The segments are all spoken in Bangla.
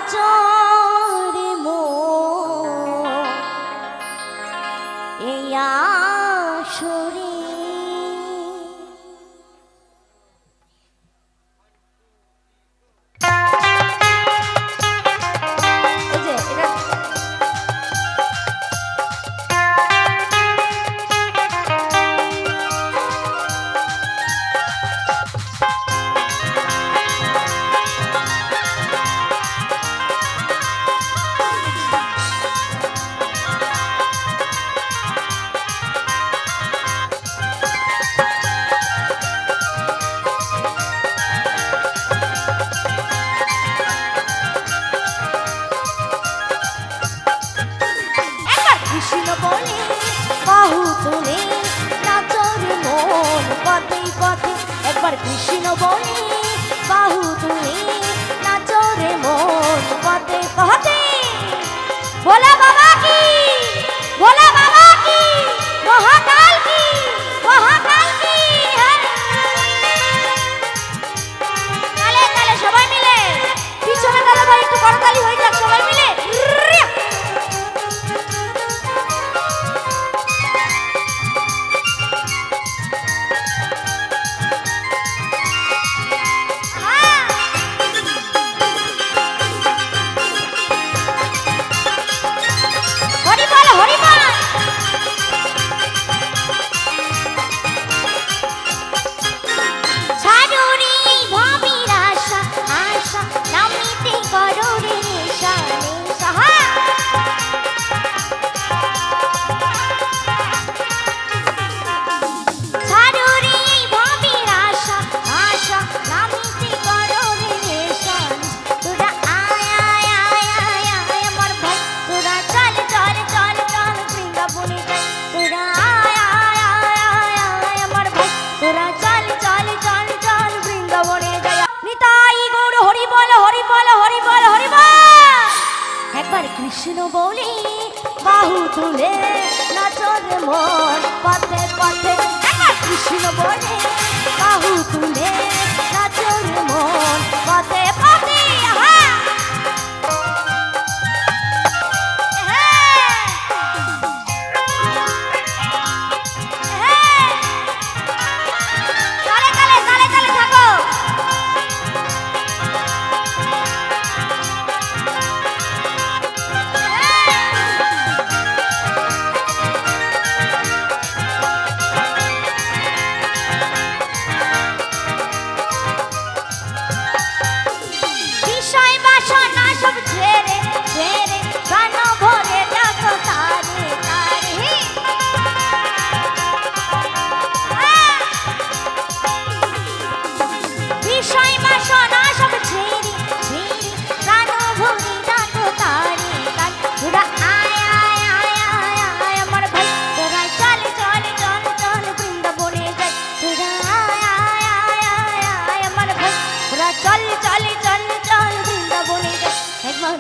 নাচরে মো এই আসরে বাহু তুলে নাচরে মন পথে পথে একবার কৃষ্ণ বলে বাহু তুলে নাচরে মন পথে পথে ভোলা বাবা কি ভোলা বাবা কি মহাকাল কি মহাকাল কি কালে কালে সবাই মিলে পিছনে দাদা ভাই একটু করতালি হয়ে যাক সবাই মিলে কৃষ্ণ বলে বাহু তুলে নাচরে মন পথে পথে কৃষ্ণ বলে বাহু তুলে নাচরে মন পথে পথে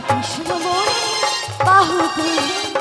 কৃষ্ণ বলে বাহু তুলে